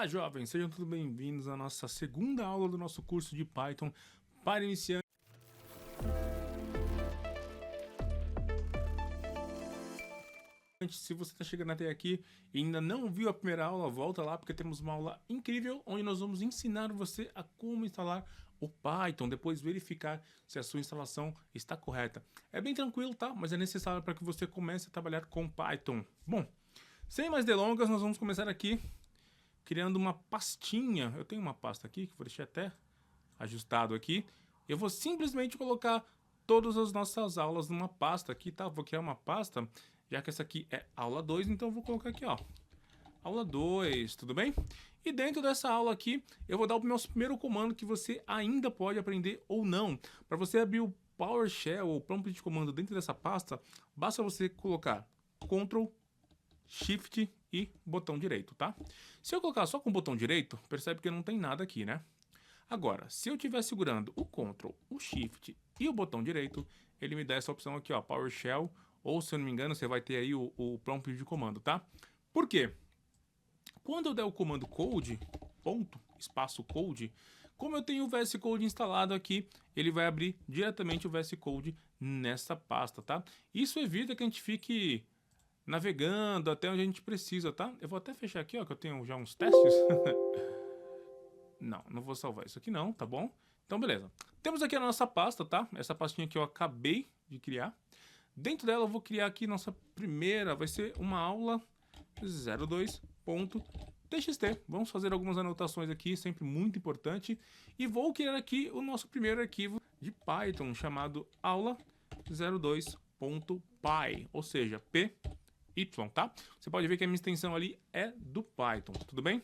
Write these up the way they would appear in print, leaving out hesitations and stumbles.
Olá, jovens! Sejam todos bem-vindos à nossa segunda aula do nosso curso de Python para iniciantes. Se você está chegando até aqui e ainda não viu a primeira aula, volta lá porque temos uma aula incrível onde nós vamos ensinar você a como instalar o Python, depois verificar se a sua instalação está correta. É bem tranquilo, tá? Mas é necessário para que você comece a trabalhar com Python. Bom, sem mais delongas, nós vamos começar aqui criando uma pastinha. Eu tenho uma pasta aqui que vou deixar até ajustado aqui. Eu vou simplesmente colocar todas as nossas aulas numa pasta aqui, tá? Vou criar uma pasta, já que essa aqui é aula 2, então eu vou colocar aqui, ó, aula 2, tudo bem? E dentro dessa aula aqui, eu vou dar o nosso primeiro comando que você ainda pode aprender ou não. Para você abrir o PowerShell ou prompt de comando dentro dessa pasta, basta você colocar Ctrl, Shift e botão direito, tá? Se eu colocar só com o botão direito, percebe que não tem nada aqui, né? Agora, se eu estiver segurando o Ctrl, o Shift e o botão direito, ele me dá essa opção aqui, ó, PowerShell, ou se eu não me engano, você vai ter aí o prompt de comando, tá? Por quê? Quando eu der o comando code, ponto, espaço code, como eu tenho o VS Code instalado aqui, ele vai abrir diretamente o VS Code nessa pasta, tá? Isso evita que a gente fique navegando até onde a gente precisa, tá? Eu vou até fechar aqui, ó, que eu tenho já uns testes. Não vou salvar isso aqui não, tá bom? Então, beleza. Temos aqui a nossa pasta, tá? Essa pastinha que eu acabei de criar. Dentro dela eu vou criar aqui nossa primeira, vai ser uma aula 02.txt. Vamos fazer algumas anotações aqui, sempre muito importante. E vou criar aqui o nosso primeiro arquivo de Python, chamado aula 02.py, ou seja, P Y, tá? Você pode ver que a minha extensão ali é do Python, tudo bem?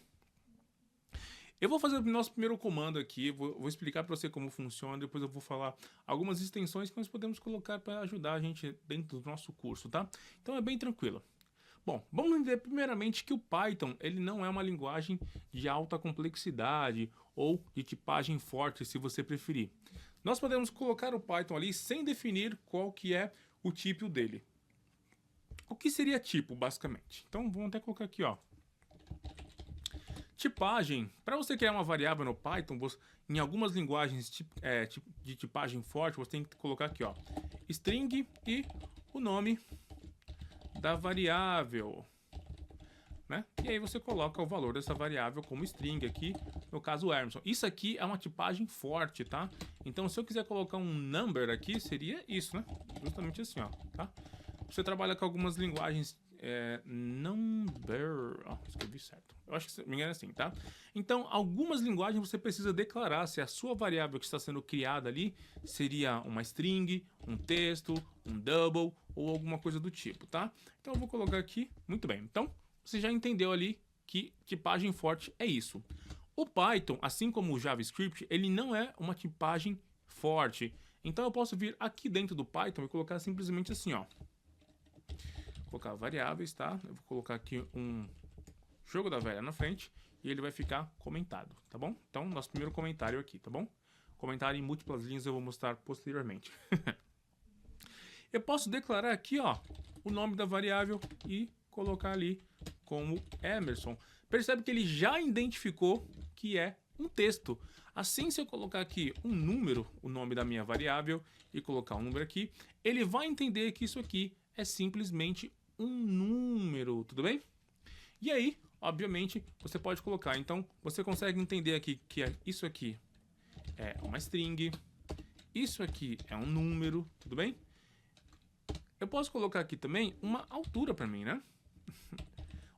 Eu vou fazer o nosso primeiro comando aqui, vou explicar para você como funciona, depois eu vou falar algumas extensões que nós podemos colocar para ajudar a gente dentro do nosso curso, tá? Então é bem tranquilo. Bom, vamos entender primeiramente que o Python ele não é uma linguagem de alta complexidade ou de tipagem forte, se você preferir. Nós podemos colocar o Python ali sem definir qual que é o tipo dele. O que seria tipo, basicamente? Então, vamos até colocar aqui, ó. Tipagem. Para você criar uma variável no Python, em algumas linguagens de tipagem forte, você tem que colocar aqui, ó, string e o nome da variável, né? E aí você coloca o valor dessa variável como string aqui, no caso Emerson. Isso aqui é uma tipagem forte, tá? Então, se eu quiser colocar um number aqui, seria isso, né? Justamente assim, ó, tá? Você trabalha com algumas linguagens number, escrevi certo. Eu acho que se me engano é assim, tá? Então, algumas linguagens você precisa declarar se a sua variável que está sendo criada ali seria uma string, um texto, um double ou alguma coisa do tipo, tá? Então, eu vou colocar aqui, muito bem. Então, você já entendeu ali que tipagem forte é isso. O Python, assim como o JavaScript, ele não é uma tipagem forte. Então, eu posso vir aqui dentro do Python e colocar simplesmente assim, ó. Vou colocar variáveis, tá? Eu vou colocar aqui um jogo da velha na frente e ele vai ficar comentado, tá bom? Então, nosso primeiro comentário aqui, tá bom? Comentário em múltiplas linhas eu vou mostrar posteriormente. Eu posso declarar aqui, ó, o nome da variável e colocar ali como Emerson. Percebe que ele já identificou que é um texto. Assim, se eu colocar aqui um número, o nome da minha variável, e colocar um número aqui, ele vai entender que isso aqui é simplesmente um número, tudo bem? E aí, obviamente, você pode colocar. Então, você consegue entender aqui que isso aqui é uma string, isso aqui é um número, tudo bem? Eu posso colocar aqui também uma altura para mim, né?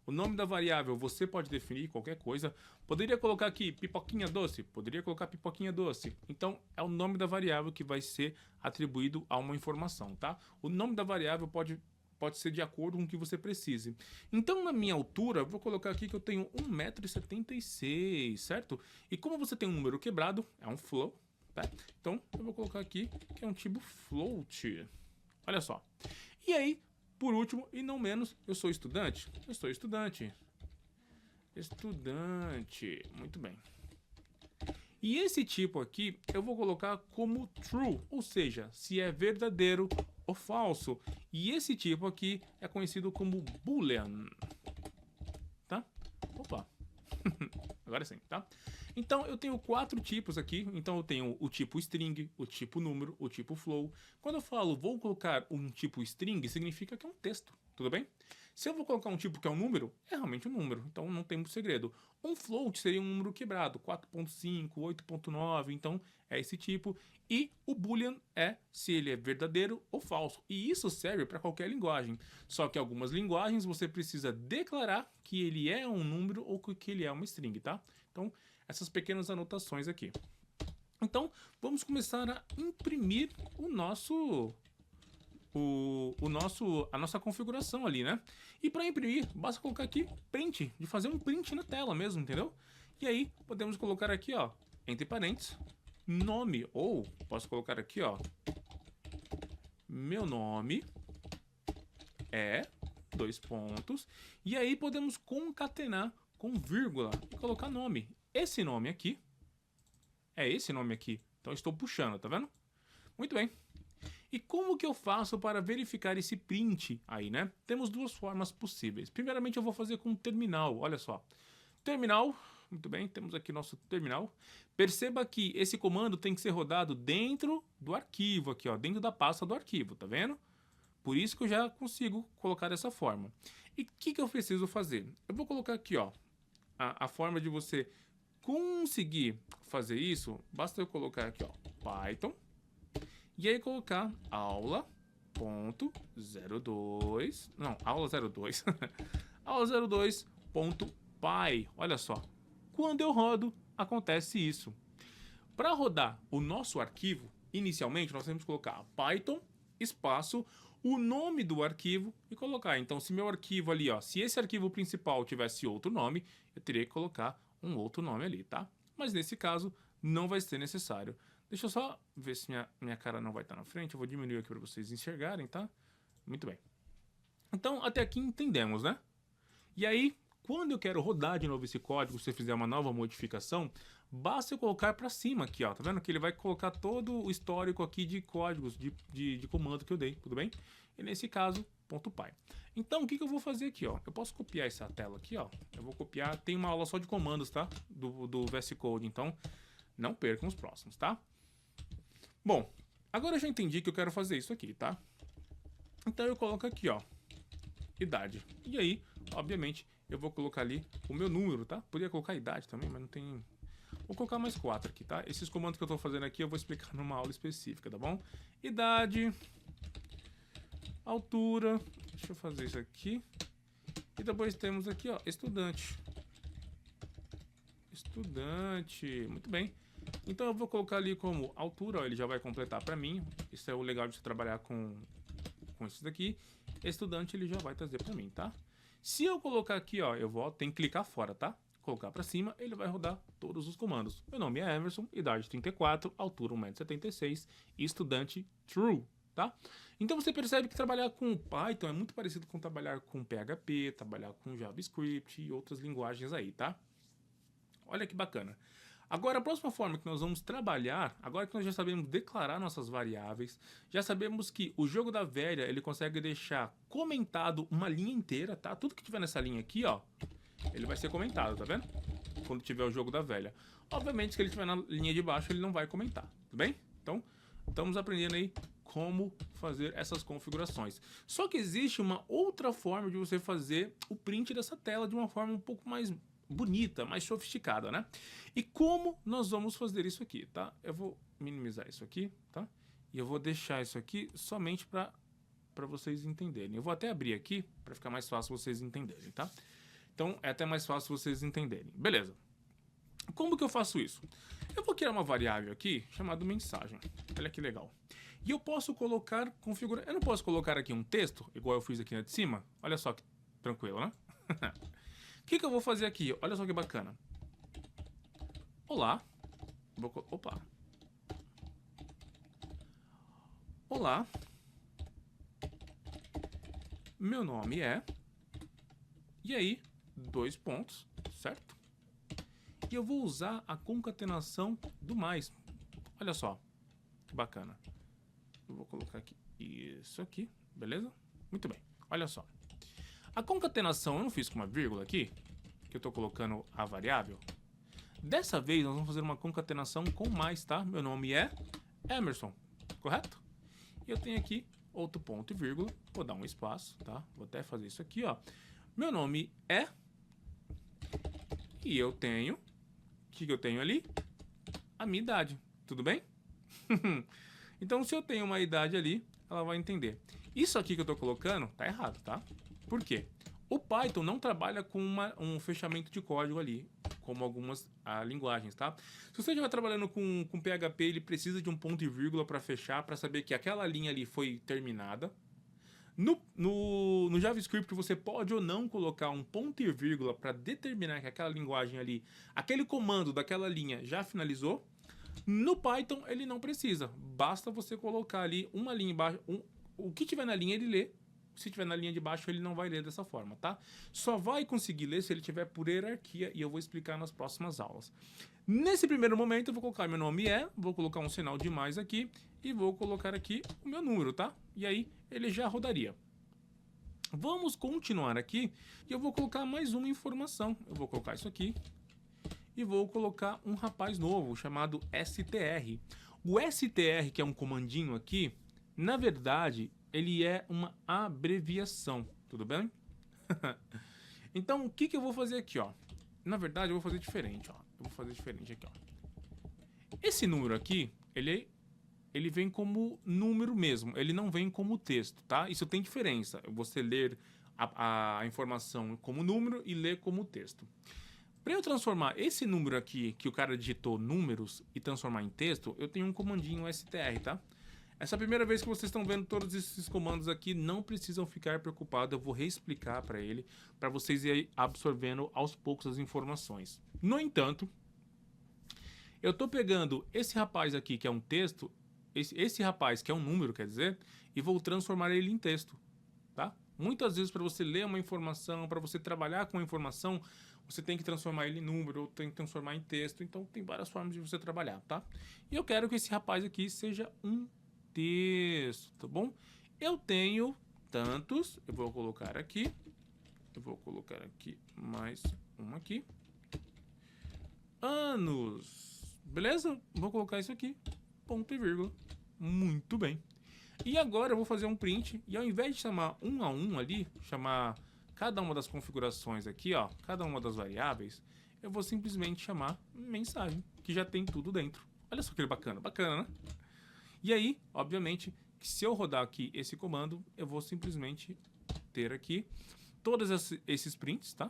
O nome da variável você pode definir qualquer coisa. Poderia colocar aqui pipoquinha doce, poderia colocar pipoquinha doce. Então, é o nome da variável que vai ser atribuído a uma informação, tá? O nome da variável pode ser de acordo com o que você precise. Então, na minha altura, eu vou colocar aqui que eu tenho 1,76 m, certo? E como você tem um número quebrado, é um float, tá? Então, eu vou colocar aqui que é um tipo float. Olha só. E aí, por último, e não menos, eu sou estudante? Eu sou estudante. Estudante. Muito bem. E esse tipo aqui, eu vou colocar como true, ou seja, se é verdadeiro ou falso. E esse tipo aqui é conhecido como boolean. Tá? Opa. Agora sim, tá? Então, eu tenho 4 tipos aqui. Então, eu tenho o tipo string, o tipo número, o tipo flow. Quando eu falo vou colocar um tipo string, significa que é um texto, tudo bem? Se eu vou colocar um tipo que é um número, é realmente um número. Então, não tem muito segredo. Um float seria um número quebrado, 4.5, 8.9. Então, é esse tipo. E o boolean é se ele é verdadeiro ou falso. E isso serve para qualquer linguagem. Só que algumas linguagens você precisa declarar que ele é um número ou que ele é uma string, tá? Então, essas pequenas anotações aqui. Então, vamos começar a imprimir a nossa configuração ali, né? E para imprimir, basta colocar aqui print, de fazer um print na tela mesmo, entendeu? E aí, podemos colocar aqui, ó, entre parênteses, nome, ou posso colocar aqui, ó, meu nome é, 2 pontos, e aí podemos concatenar com vírgula e colocar nome. Esse nome aqui é esse nome aqui, então estou puxando, tá vendo? Muito bem. E como que eu faço para verificar esse print aí, né? Temos 2 formas possíveis. Primeiramente eu vou fazer com um terminal, olha só. Terminal, muito bem, temos aqui nosso terminal. Perceba que esse comando tem que ser rodado dentro do arquivo aqui, ó, dentro da pasta do arquivo, tá vendo? Por isso que eu já consigo colocar dessa forma. E o que eu preciso fazer? Eu vou colocar aqui, ó, a forma de você conseguir fazer isso, basta eu colocar aqui, ó, Python, e aí colocar aula.02, não, aula02, aula02.py, olha só. Quando eu rodo, acontece isso. Para rodar o nosso arquivo, inicialmente nós temos que colocar Python, espaço, o nome do arquivo e colocar. Então, se meu arquivo ali, ó, se esse arquivo principal tivesse outro nome, eu teria que colocar um outro nome ali, tá? Mas nesse caso, não vai ser necessário. Deixa eu só ver se minha cara não vai estar na frente. Eu vou diminuir aqui para vocês enxergarem, tá? Muito bem. Então, até aqui entendemos, né? E aí, quando eu quero rodar de novo esse código, se eu fizer uma nova modificação, basta eu colocar para cima aqui, ó. Tá vendo que ele vai colocar todo o histórico aqui de códigos, de comando que eu dei, tudo bem? E nesse caso, .py. Então, o que eu vou fazer aqui, ó? Eu posso copiar essa tela aqui, ó. Eu vou copiar, tem uma aula só de comandos, tá? Do VS Code, então não percam os próximos, tá? Bom, agora eu já entendi que eu quero fazer isso aqui, tá? Então eu coloco aqui, ó, idade. E aí, obviamente, eu vou colocar ali o meu número, tá? Podia colocar idade também, mas não tem... Vou colocar mais 4 aqui, tá? Esses comandos que eu tô fazendo aqui eu vou explicar numa aula específica, tá bom? Idade, altura, deixa eu fazer isso aqui. E depois temos aqui, ó, estudante. Estudante, muito bem. Então eu vou colocar ali como altura, ó, ele já vai completar para mim. Isso é o legal de você trabalhar com isso daqui. Estudante ele já vai trazer para mim, tá? Se eu colocar aqui, ó, tem que clicar fora, tá? Colocar para cima, ele vai rodar todos os comandos. Meu nome é Emerson, idade 34, altura 1,76 m, estudante true, tá? Então você percebe que trabalhar com Python é muito parecido com trabalhar com PHP, trabalhar com JavaScript e outras linguagens aí, tá? Olha que bacana. Agora, a próxima forma que nós vamos trabalhar, agora que nós já sabemos declarar nossas variáveis, já sabemos que o jogo da velha, ele consegue deixar comentado uma linha inteira, tá? Tudo que tiver nessa linha aqui, ó, ele vai ser comentado, tá vendo? Quando tiver o jogo da velha. Obviamente, se ele estiver na linha de baixo, ele não vai comentar, tudo bem? Então, estamos aprendendo aí como fazer essas configurações. Só que existe uma outra forma de você fazer o print dessa tela de uma forma um pouco mais bonita, mais sofisticada, né? E como nós vamos fazer isso aqui, tá? Eu vou minimizar isso aqui, tá? E eu vou deixar isso aqui somente para vocês entenderem. Eu vou até abrir aqui para ficar mais fácil vocês entenderem, tá? Então é até mais fácil vocês entenderem. Beleza. Como que eu faço isso? Eu vou criar uma variável aqui chamada mensagem. Olha que legal. E eu posso colocar, configurar... Eu não posso colocar aqui um texto, igual eu fiz aqui na de cima? Olha só que tranquilo, né? O que eu vou fazer aqui? Olha só que bacana. Olá. Opa. Olá. Meu nome é... E aí, 2 pontos, certo? E eu vou usar a concatenação do mais. Olha só, que bacana. Eu vou colocar aqui isso aqui, beleza? Muito bem, olha só. A concatenação eu não fiz com uma vírgula aqui, que eu estou colocando a variável. Dessa vez, nós vamos fazer uma concatenação com mais, tá? Meu nome é Emerson, correto? E eu tenho aqui outro ponto e vírgula, vou dar um espaço, tá? Vou até fazer isso aqui, ó. Meu nome é... E eu tenho... O que eu tenho ali? A minha idade, tudo bem? Então, se eu tenho uma idade ali, ela vai entender. Isso aqui que eu tô colocando tá errado, tá? Por quê? O Python não trabalha com um fechamento de código ali, como algumas linguagens, tá? Se você estiver trabalhando com PHP, ele precisa de um ponto e vírgula para fechar, para saber que aquela linha ali foi terminada. No JavaScript, você pode ou não colocar um ponto e vírgula para determinar que aquela linguagem ali, aquele comando daquela linha já finalizou. No Python, ele não precisa. Basta você colocar ali uma linha embaixo. O que tiver na linha, ele lê. Se tiver na linha de baixo, ele não vai ler dessa forma, tá? Só vai conseguir ler se ele tiver por hierarquia, e eu vou explicar nas próximas aulas. Nesse primeiro momento, eu vou colocar meu nome vou colocar um sinal de mais aqui, e vou colocar aqui o meu número, tá? E aí, ele já rodaria. Vamos continuar aqui, e eu vou colocar mais uma informação. Eu vou colocar isso aqui, e vou colocar um rapaz novo, chamado str. O str, que é um comandinho aqui, na verdade, ele é uma abreviação, tudo bem? Então, o que eu vou fazer aqui, ó? Na verdade, eu vou fazer diferente, ó. Eu vou fazer diferente aqui, ó. Esse número aqui, ele vem como número mesmo, ele não vem como texto, tá? Isso tem diferença, você ler a informação como número e ler como texto. Para eu transformar esse número aqui, que o cara digitou números, e transformar em texto, eu tenho um comandinho str, tá? Essa primeira vez que vocês estão vendo todos esses comandos aqui, não precisam ficar preocupados, eu vou reexplicar para ele, para vocês irem absorvendo aos poucos as informações. No entanto, eu estou pegando esse rapaz aqui, que é um texto, esse rapaz, que é um número, quer dizer, e vou transformar ele em texto, tá? Muitas vezes, para você ler uma informação, para você trabalhar com a informação, você tem que transformar ele em número, ou tem que transformar em texto, então tem várias formas de você trabalhar, tá? E eu quero que esse rapaz aqui seja um texto, tá bom? Eu tenho tantos, eu vou colocar aqui mais um aqui, anos, beleza? Vou colocar isso aqui, ponto e vírgula, muito bem. E agora eu vou fazer um print, e ao invés de chamar um a um ali, chamar cada uma das configurações aqui, ó, cada uma das variáveis, eu vou simplesmente chamar mensagem, que já tem tudo dentro. Olha só que bacana, bacana, né? E aí, obviamente, que se eu rodar aqui esse comando, eu vou simplesmente ter aqui todos esses prints, tá?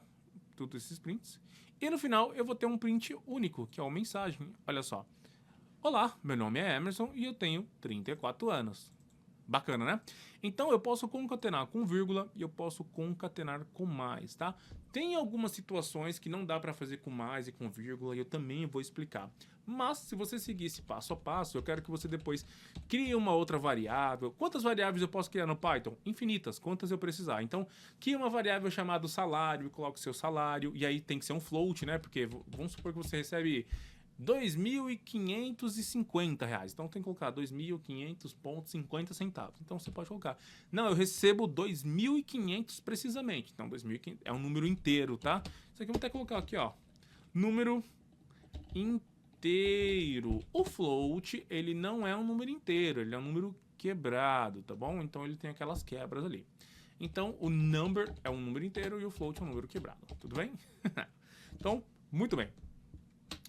Todos esses prints. E no final eu vou ter um print único, que é uma mensagem. Olha só. Olá, meu nome é Emerson e eu tenho 34 anos. Bacana, né? Então eu posso concatenar com vírgula e eu posso concatenar com mais, tá? Tem algumas situações que não dá para fazer com mais e com vírgula e eu também vou explicar. Mas se você seguir esse passo a passo, eu quero que você depois crie uma outra variável. Quantas variáveis eu posso criar no Python? Infinitas, quantas eu precisar. Então, crie uma variável chamada salário e coloque o seu salário. E aí tem que ser um float, né? Porque vamos supor que você recebe R$2.550. Então tem que colocar 2.500,50 centavos. Então você pode colocar, não, eu recebo 2.500 precisamente. Então 2.500 é um número inteiro, tá? Isso aqui eu vou até colocar aqui, ó. Número inteiro. O float, ele não é um número inteiro, ele é um número quebrado, tá bom? Então ele tem aquelas quebras ali. Então o number é um número inteiro e o float é um número quebrado. Tudo bem? Então, muito bem.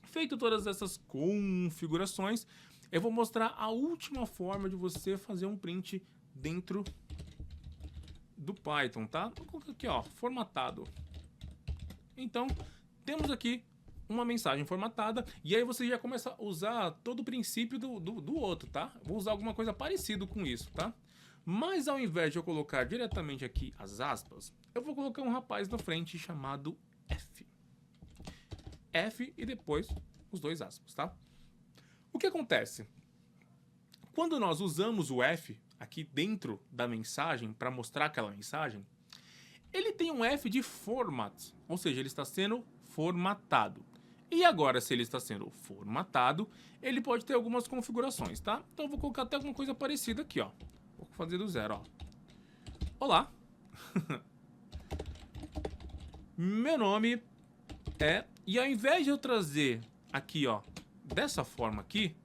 Feito todas essas configurações, eu vou mostrar a última forma de você fazer um print dentro do Python, tá? Vou colocar aqui, ó, formatado. Então, temos aqui uma mensagem formatada, e aí você já começa a usar todo o princípio do outro, tá? Vou usar alguma coisa parecida com isso, tá? Mas ao invés de eu colocar diretamente aqui as aspas, eu vou colocar um rapaz na frente chamado F. F e depois os dois aspas, tá? O que acontece? Quando nós usamos o F aqui dentro da mensagem para mostrar aquela mensagem, ele tem um F de format, ou seja, ele está sendo formatado. E agora, se ele está sendo formatado, ele pode ter algumas configurações, tá? Então eu vou colocar até alguma coisa parecida aqui, ó. Vou fazer do zero, ó. Olá. Meu nome é... E ao invés de eu trazer aqui, ó, dessa forma aqui,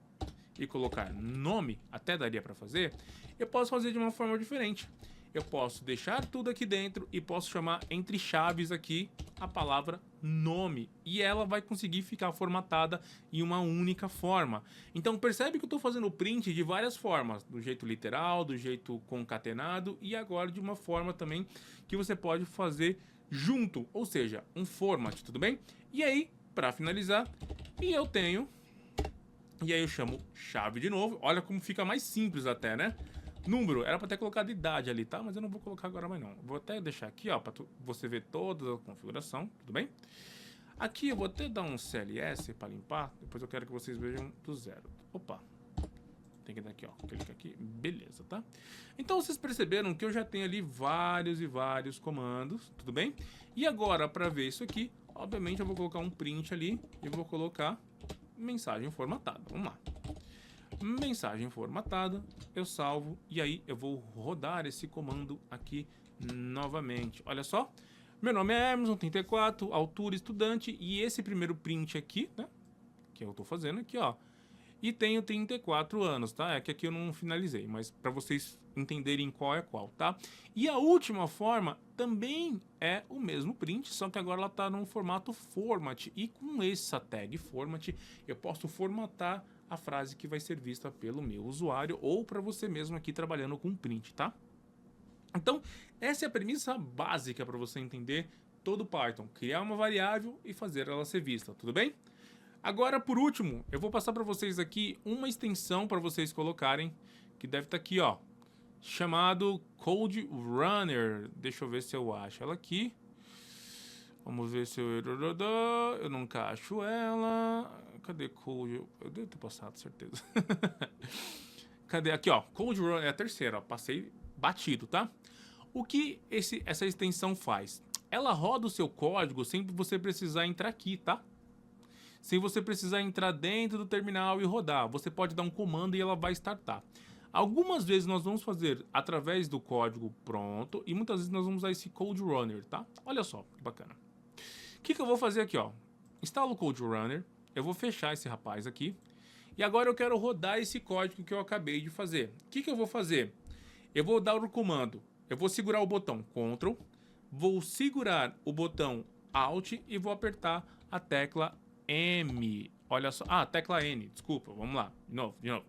e colocar nome, até daria para fazer, eu posso fazer de uma forma diferente. Eu posso deixar tudo aqui dentro e posso chamar entre chaves aqui a palavra nome. E ela vai conseguir ficar formatada em uma única forma. Então percebe que eu estou fazendo o print de várias formas. Do jeito literal, do jeito concatenado e agora de uma forma também que você pode fazer junto. Ou seja, um format, tudo bem? E aí, para finalizar, eu tenho... E aí eu chamo chave de novo. Olha como fica mais simples até, né? Número, era para ter colocado idade ali, tá? Mas eu não vou colocar agora mais não. Vou até deixar aqui, ó, para você ver toda a configuração, tudo bem? Aqui eu vou até dar um CLS para limpar. Depois eu quero que vocês vejam do zero. Opa, tem que dar aqui, ó, clica aqui, beleza, tá? Então vocês perceberam que eu já tenho ali vários e vários comandos, tudo bem? E agora, para ver isso aqui, obviamente eu vou colocar um print ali e vou colocar mensagem formatada. Vamos lá. Mensagem formatada, eu salvo e aí eu vou rodar esse comando aqui novamente. Olha só, meu nome é Emerson, 34, altura estudante e esse primeiro print aqui, né, que eu tô fazendo aqui, ó, e tenho 34 anos, tá? É que aqui eu não finalizei, mas para vocês entenderem qual é qual, tá? E a última forma também é o mesmo print, só que agora ela tá num formato format e com essa tag format eu posso formatar a frase que vai ser vista pelo meu usuário ou para você mesmo aqui trabalhando com print, tá? Então, essa é a premissa básica para você entender todo o Python. Criar uma variável e fazer ela ser vista, tudo bem? Agora, por último, eu vou passar para vocês aqui uma extensão para vocês colocarem, que deve estar aqui, ó, chamado Code Runner. Deixa eu ver se eu acho ela aqui. Vamos ver se eu nunca acho ela. Cadê Code? Eu devo ter passado, certeza. Cadê? Aqui, ó. Code Runner é a terceira, ó. Passei batido, tá? O que essa extensão faz? Ela roda o seu código sem você precisar entrar aqui, tá? Sem você precisar entrar dentro do terminal e rodar. Você pode dar um comando e ela vai startar. Algumas vezes nós vamos fazer através do código pronto e muitas vezes nós vamos usar esse Code Runner, tá? Olha só, que bacana. O que eu vou fazer aqui, ó? Instalo o Code Runner. Eu vou fechar esse rapaz aqui. E agora eu quero rodar esse código que eu acabei de fazer. O que eu vou fazer? Eu vou dar o comando. Eu vou segurar o botão Ctrl. Vou segurar o botão Alt e vou apertar a tecla M. Olha só. Ah, tecla N. Desculpa. Vamos lá. De novo.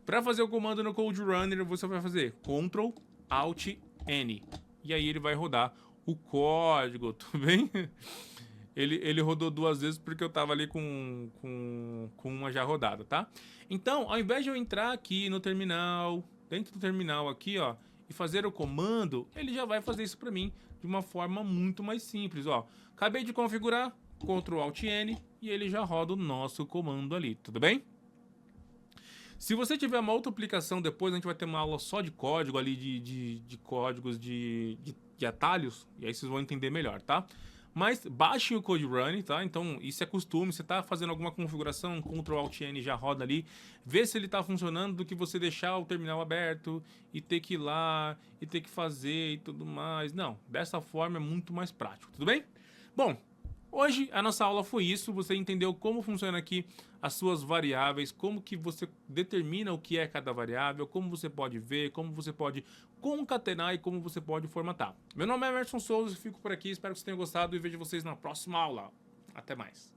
Para fazer o comando no Code Runner, você vai fazer Ctrl, Alt, N. E aí ele vai rodar o código, tudo bem? Ele rodou duas vezes porque eu tava ali com uma já rodada, tá? Então, ao invés de eu entrar aqui no terminal, dentro do terminal aqui, ó, e fazer o comando, ele já vai fazer isso para mim de uma forma muito mais simples, ó. Acabei de configurar, Ctrl Alt N, e ele já roda o nosso comando ali, tudo bem? Se você tiver uma outra aplicação depois, a gente vai ter uma aula só de código ali, de códigos de atalhos, e aí vocês vão entender melhor, tá? Mas baixem o Code Runner, tá? Então isso é costume, você tá fazendo alguma configuração, Ctrl Alt N já roda ali, vê se ele tá funcionando do que você deixar o terminal aberto e ter que ir lá e ter que fazer e tudo mais. Não, dessa forma é muito mais prático, tudo bem? Bom, hoje a nossa aula foi isso, você entendeu como funciona aqui as suas variáveis, como que você determina o que é cada variável, como você pode ver, como você pode concatenar e como você pode formatar. Meu nome é Emerson Souza, fico por aqui, espero que vocês tenham gostado e vejo vocês na próxima aula. Até mais.